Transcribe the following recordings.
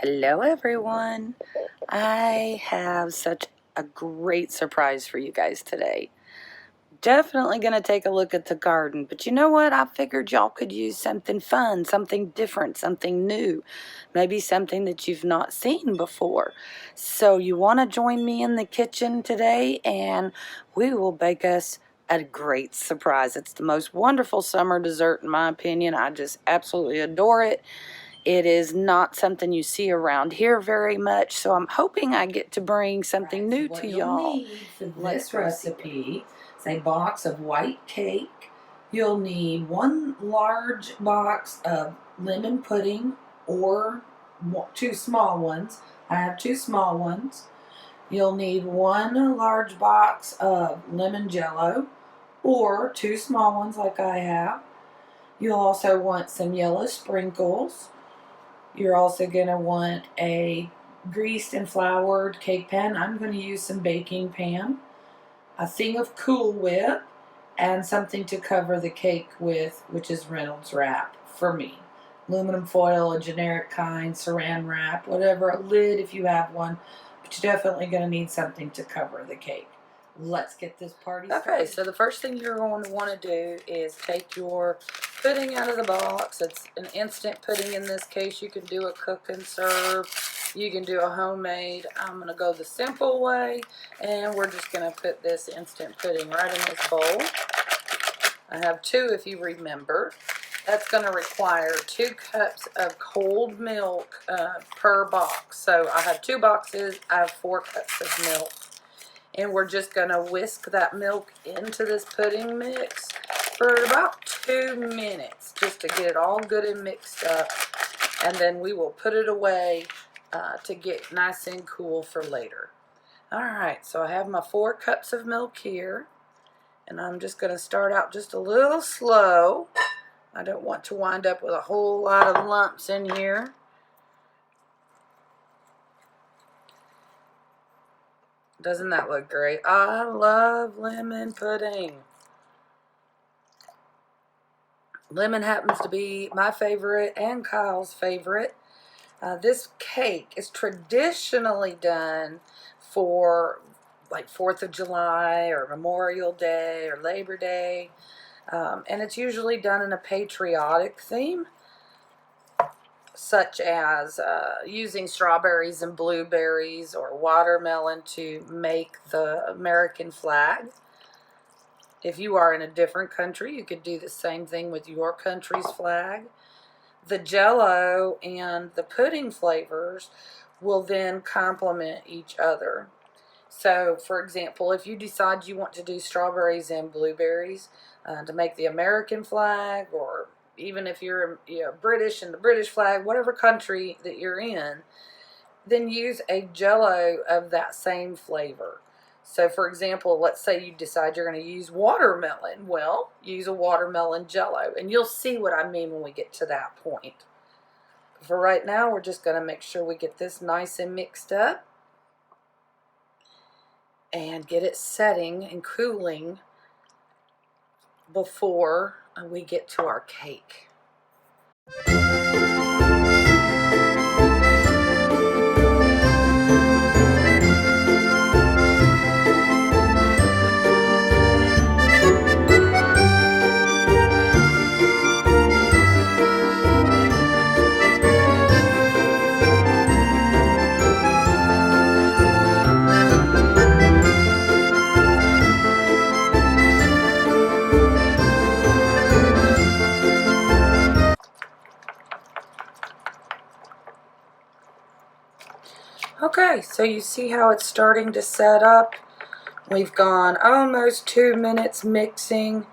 Hello everyone. I have such a great surprise for you guys today. Definitely going to take a look at the garden, but you know what? I figured y'all could use something fun, something different, something new, maybe something that you've not seen before. So you want to join me in the kitchen today and we will bake us a great surprise. It's the most wonderful summer dessert in my opinion. I just absolutely adore it. It is not something you see around here very much, so I'm hoping I get to bring something new to y'all. What you'll need for this recipe is a box of white cake. You'll need one large box of lemon pudding or two small ones. I have two small ones. You'll need one large box of lemon Jello or two small ones like I have. You'll also want some yellow sprinkles. You're also going to want a greased and floured cake pan. I'm going to use some baking pan, a thing of Cool Whip, and something to cover the cake with, which is Reynolds wrap for me. Aluminum foil, a generic kind, saran wrap, whatever, a lid if you have one, but you're definitely going to need something to cover the cake. Let's get this party started. Okay, so the first thing you're going to want to do is take your pudding out of the box. It's an instant pudding in this case. You can do a cook and serve. You can do a homemade. I'm going to go the simple way, and we're just going to put this instant pudding right in this bowl. I have two if you remember. That's going to require 2 cups of cold milk per box. So I have 2 boxes. I have 4 cups of milk. And we're just going to whisk that milk into this pudding mix for about 2 minutes just to get it all good and mixed up. And then we will put it away to get nice and cool for later. Alright, so I have my 4 cups of milk here. And I'm just going to start out just a little slow. I don't want to wind up with a whole lot of lumps in here. Doesn't that look great? I love lemon pudding. Lemon happens to be my favorite and Kyle's favorite. This cake is traditionally done for like 4th of July or Memorial Day or Labor Day. And it's usually done in a patriotic theme, such as using strawberries and blueberries or watermelon to make the American flag. If you are in a different country, you could do the same thing with your country's flag. The Jello and the pudding flavors will then complement each other. So, for example, if you decide you want to do strawberries and blueberries to make the American flag, or even if you're British and the British flag, whatever country that you're in, then use a Jello of that same flavor. So, for example, let's say you decide you're going to use watermelon. Well, use a watermelon Jello, and you'll see what I mean when we get to that point. For right now, we're just going to make sure we get this nice and mixed up and get it setting and cooling before we get to our cake. Okay, so you see how it's starting to set up. We've gone almost 2 minutes mixing.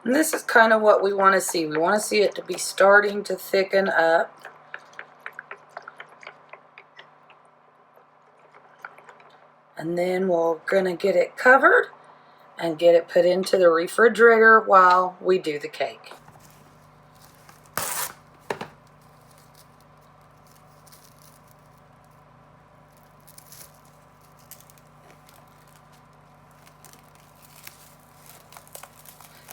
And this is kind of what we want to see. We want to see it to be starting to thicken up. And then we're going to get it covered and get it put into the refrigerator while we do the cake.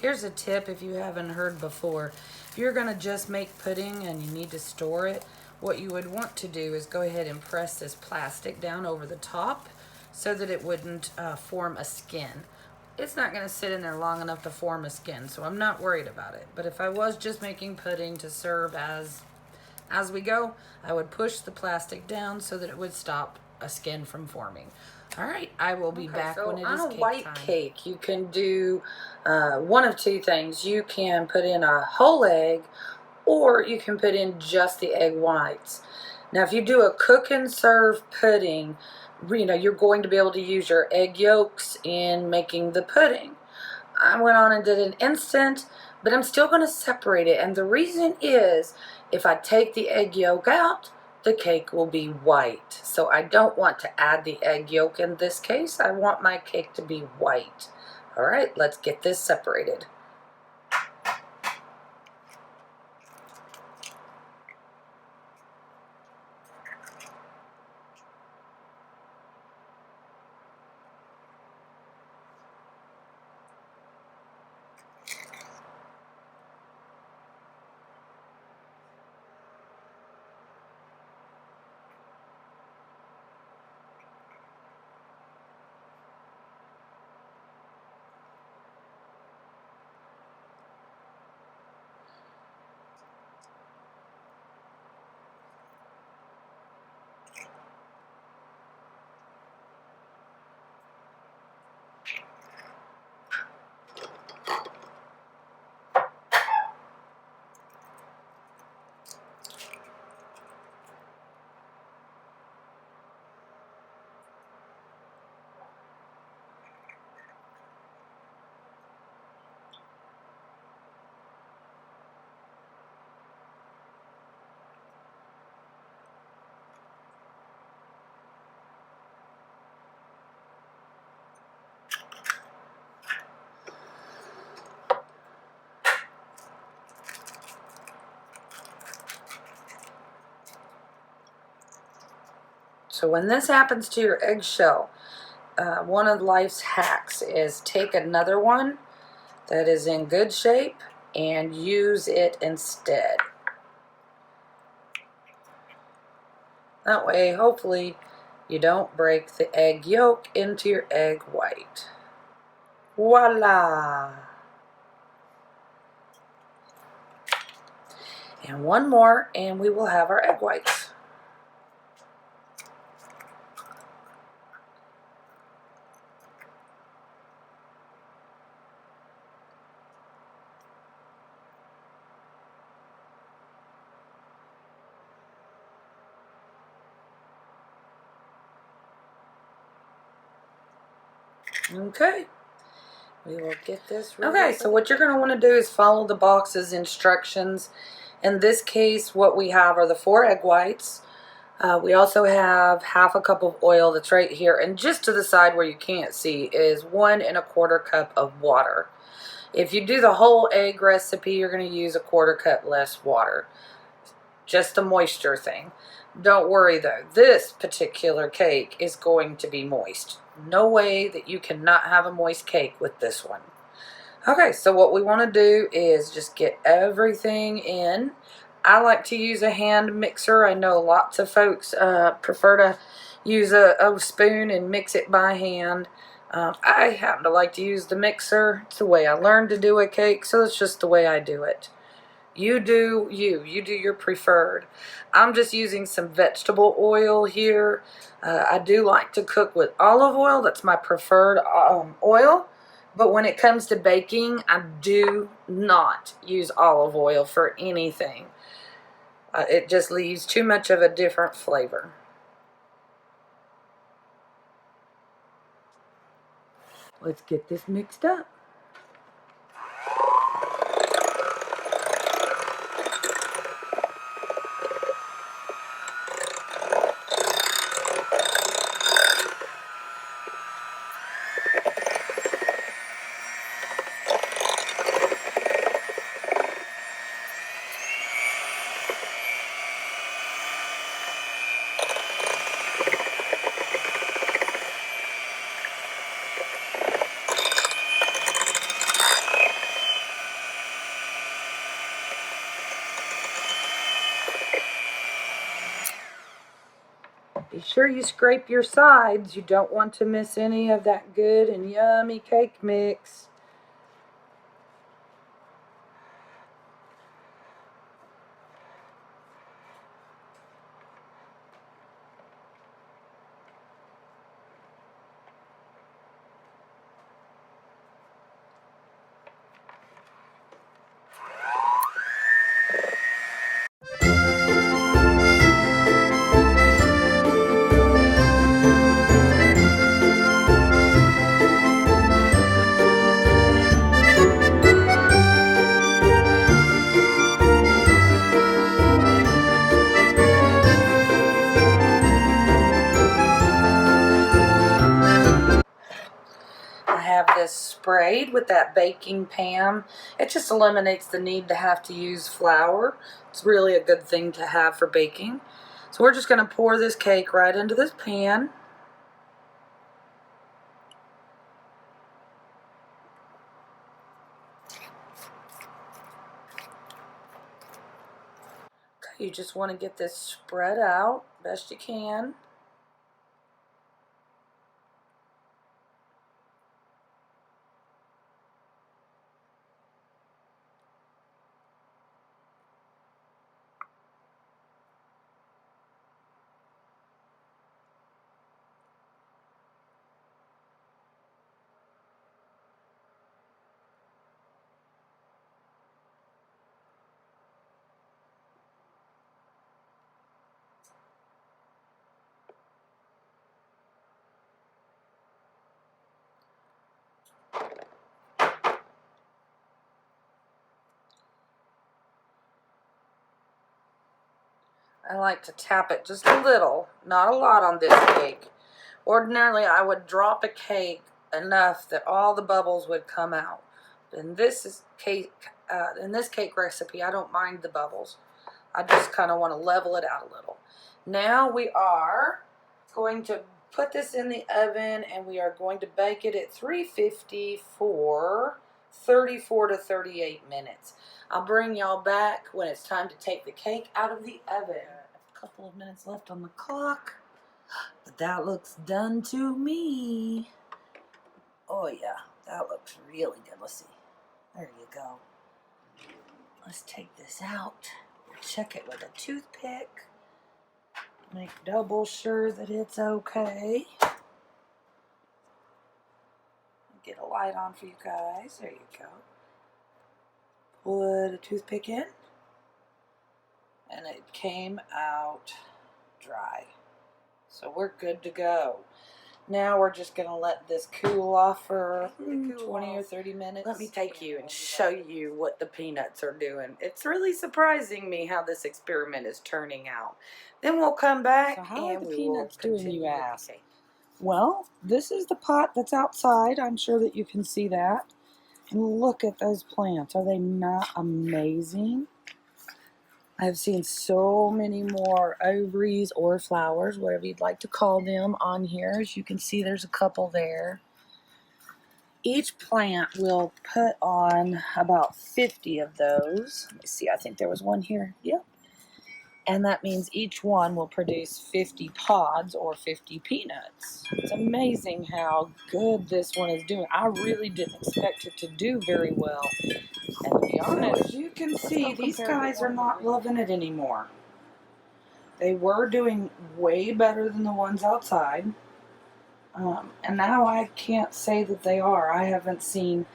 Here's a tip if you haven't heard before. If you're going to just make pudding and you need to store it, what you would want to do is go ahead and press this plastic down over the top so that it wouldn't form a skin. It's not going to sit in there long enough to form a skin, so I'm not worried about it. But if I was just making pudding to serve as we go, I would push the plastic down so that it would stop a skin from forming. All right, I will be back when it is cake time. On a white cake, you can do one of two things. You can put in a whole egg, or you can put in just the egg whites. Now, if you do a cook and serve pudding, you're going to be able to use your egg yolks in making the pudding. I went on and did an instant, but I'm still going to separate it. And the reason is, if I take the egg yolk out, the cake will be white. So I don't want to add the egg yolk in this case. I want my cake to be white. All right, let's get this separated. So when this happens to your eggshell, one of life's hacks is take another one that is in good shape and use it instead. That way, hopefully, you don't break the egg yolk into your egg white. Voila! And one more, and we will have our egg whites. Okay, we will get this ready. Okay, so what you're going to want to do is follow the box's instructions. In this case, what we have are the 4 egg whites. We also have half a cup of oil that's right here, and just to the side where you can't see is 1 1/4 cup of water. If you do the whole egg recipe, you're going to use a 1/4 cup less water. Just a moisture thing. Don't worry though, this particular cake is going to be moist. No way that you cannot have a moist cake with this one. Okay, so what we want to do is just get everything in. I like to use a hand mixer. I know lots of folks prefer to use a spoon and mix it by hand. I happen to like to use the mixer. It's the way I learned to do a cake, so it's just the way I do it. You do your preferred. I'm just using some vegetable oil here. I do like to cook with olive oil. That's my preferred oil. But when it comes to baking, I do not use olive oil for anything. It just leaves too much of a different flavor. Let's get this mixed up. Be sure you scrape your sides. You don't want to miss any of that good and yummy cake mix. I have this sprayed with that baking pan. It just eliminates the need to have to use flour. It's really a good thing to have for baking. So we're just going to pour this cake right into this pan. Okay, you just want to get this spread out best you can. I like to tap it just a little, not a lot on this cake. Ordinarily, I would drop a cake enough that all the bubbles would come out. In this cake recipe, I don't mind the bubbles. I just kind of want to level it out a little. Now we are going to put this in the oven, and we are going to bake it at 350 for 34 to 38 minutes. I'll bring y'all back when it's time to take the cake out of the oven. A couple of minutes left on the clock, but that looks done to me. Oh yeah, that looks really good. Let's see. There you go. Let's take this out. Check it with a toothpick. Make double sure that it's okay. Get a light on for you guys. There you go. Put a toothpick in. And it came out dry. So we're good to go. Now we're just going to let this cool off for 20 or 30 minutes. Let me take you and show you what the peanuts are doing. It's really surprising me how this experiment is turning out. Then we'll come back. So how and are the peanuts doing, you ask? Well, this is the pot that's outside. I'm sure that you can see that. And look at those plants. Are they not amazing? I've seen so many more ovaries or flowers, whatever you'd like to call them, on here. As you can see, there's a couple there. Each plant will put on about 50 of those. Let me see, I think there was one here. Yep. And that means each one will produce 50 pods or 50 peanuts. It's amazing how good this one is doing. I really didn't expect it to do very well. And to be honest, as you can see, these guys are not loving it anymore. They were doing way better than the ones outside. And now I can't say that they are. I haven't seen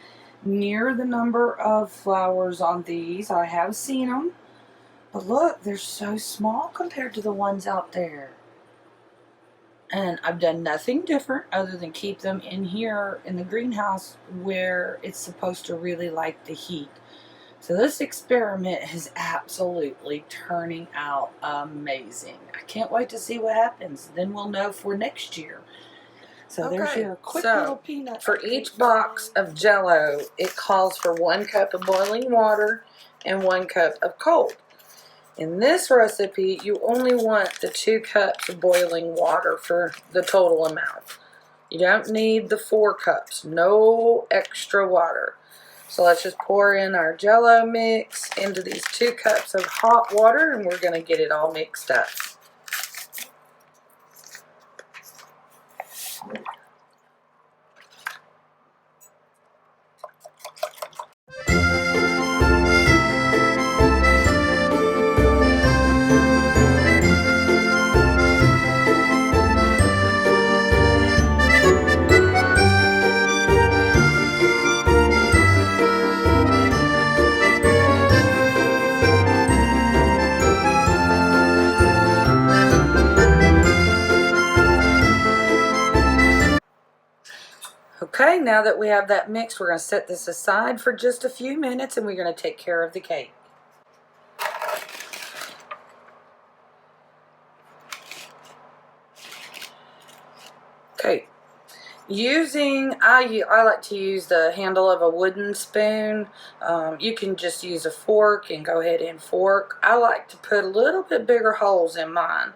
near the number of flowers on these. I have seen them. But look, they're so small compared to the ones out there. And I've done nothing different other than keep them in here in the greenhouse where it's supposed to really like the heat. So this experiment is absolutely turning out amazing. I can't wait to see what happens. Then we'll know for next year. So okay, there's your quick little peanut. For each box of Jello, it calls for 1 cup of boiling water and 1 cup of cold. In this recipe, you only want the 2 cups of boiling water for the total amount. You don't need the 4 cups. No extra water. So let's just pour in our Jello mix into these 2 cups of hot water, and we're going to get it all mixed up. Okay, now that we have that mixed, we're going to set this aside for just a few minutes and we're going to take care of the cake. Okay, I like to use the handle of a wooden spoon. You can just use a fork and go ahead and fork. I like to put a little bit bigger holes in mine.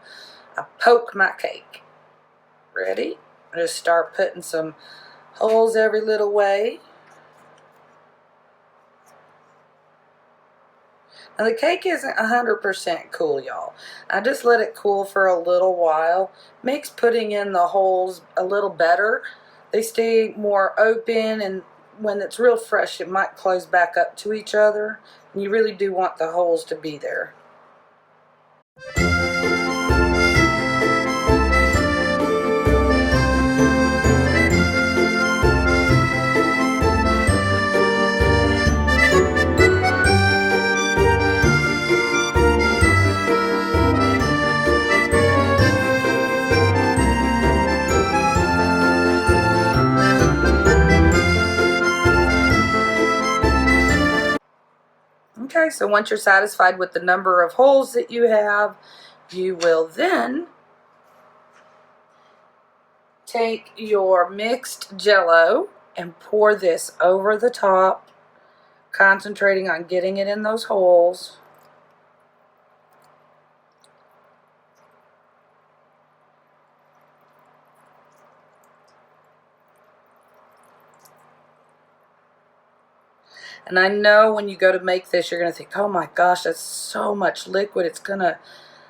I poke my cake. Ready? Just start putting some holes every little way. Now the cake isn't 100% cool, y'all. I just let it cool for a little while. Makes putting in the holes a little better. They stay more open, and when it's real fresh, it might close back up to each other. And you really do want the holes to be there. Okay, so once you're satisfied with the number of holes that you have, you will then take your mixed Jello and pour this over the top, concentrating on getting it in those holes. And I know when you go to make this, you're going to think, oh my gosh, that's so much liquid. It's going to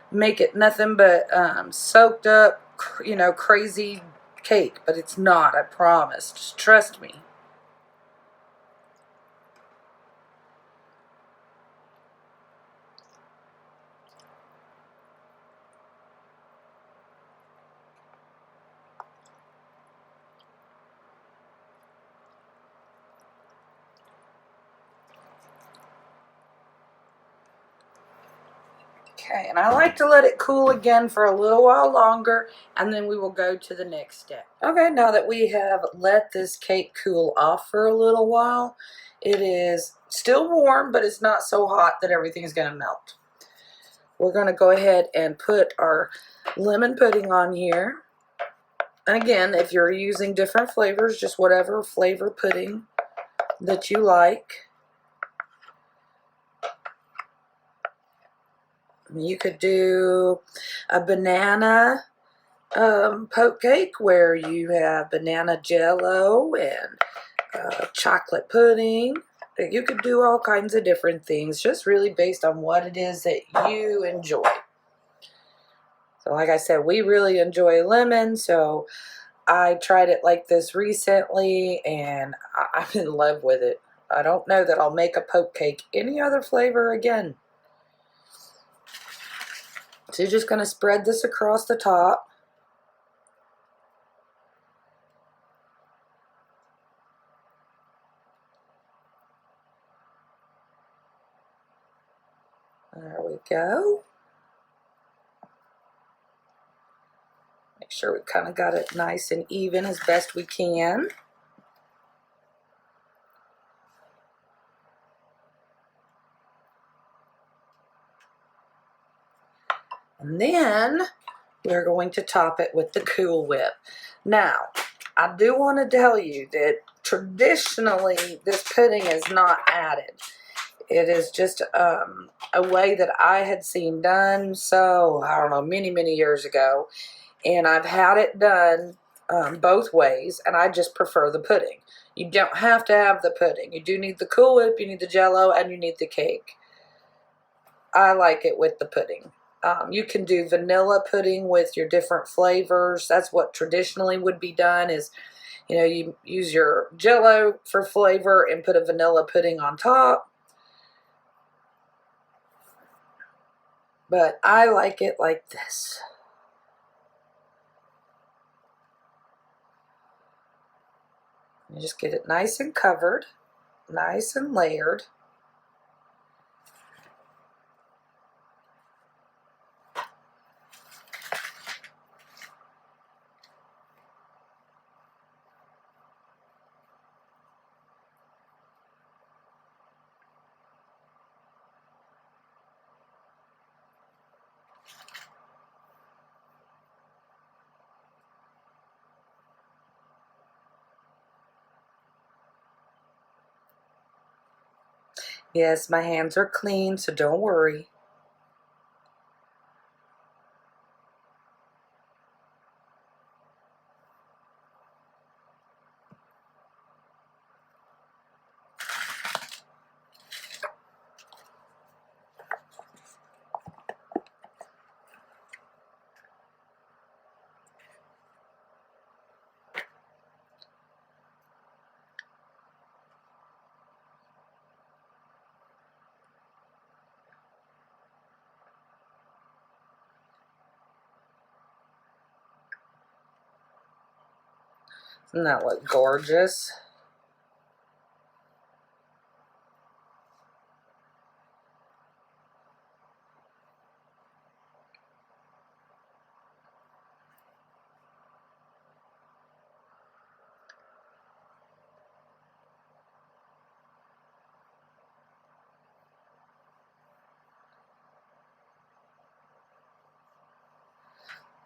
make it nothing but soaked up, crazy cake. But it's not, I promise. Just trust me. Okay, and I like to let it cool again for a little while longer, and then we will go to the next step. Okay, now that we have let this cake cool off for a little while, it is still warm, but it's not so hot that everything is going to melt. We're going to go ahead and put our lemon pudding on here. And again, if you're using different flavors, just whatever flavor pudding that you like. You could do a banana poke cake where you have banana jello and chocolate pudding. You could do all kinds of different things, just really based on what it is that you enjoy. So like I said, we really enjoy lemon, so I tried it like this recently, and I'm in love with it. I don't know that I'll make a poke cake any other flavor again. So you're just going to spread this across the top. There we go. Make sure we kind of got it nice and even as best we can. And then we're going to top it with the Cool Whip. Now, I do want to tell you that traditionally this pudding is not added. It is just a way that I had seen done, so I don't know, many, many years ago. And I've had it done both ways, and I just prefer the pudding. You don't have to have the pudding. You do need the Cool Whip, you need the Jello, and you need the cake. I like it with the pudding. You can do vanilla pudding with your different flavors. That's what traditionally would be done is, you use your Jello for flavor and put a vanilla pudding on top. But I like it like this. You just get it nice and covered, nice and layered. Yes, my hands are clean, so don't worry. Doesn't that look gorgeous?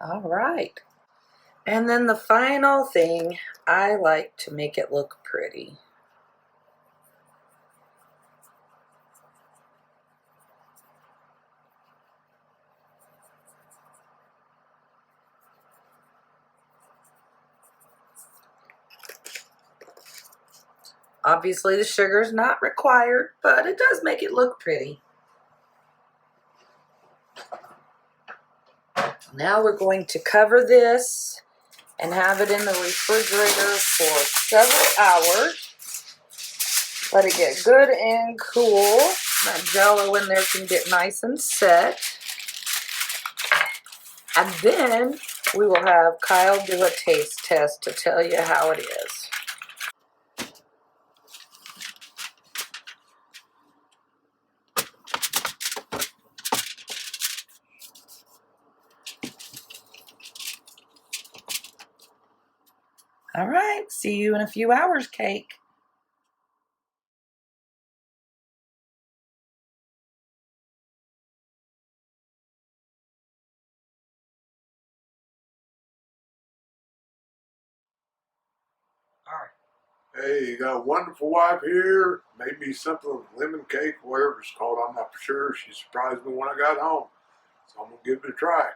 All right. And then the final thing, I like to make it look pretty. Obviously the sugar is not required, but it does make it look pretty. Now we're going to cover this and have it in the refrigerator for several hours. Let it get good and cool. That Jello in there can get nice and set. And then we will have Kyle do a taste test to tell you how it is. All right, see you in a few hours, Cake. All right. Hey, you got a wonderful wife here. Made me something with lemon cake, whatever it's called. I'm not for sure. She surprised me when I got home. So I'm going to give it a try.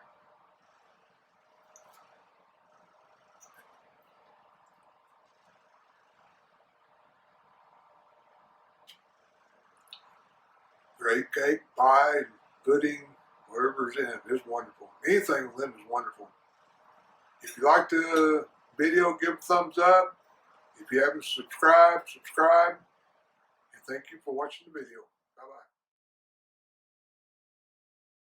Great cake, pie, pudding, whatever's in it is wonderful. Anything with lemon is wonderful. If you like the video, give a thumbs up. If you haven't subscribed, subscribe. And thank you for watching the video.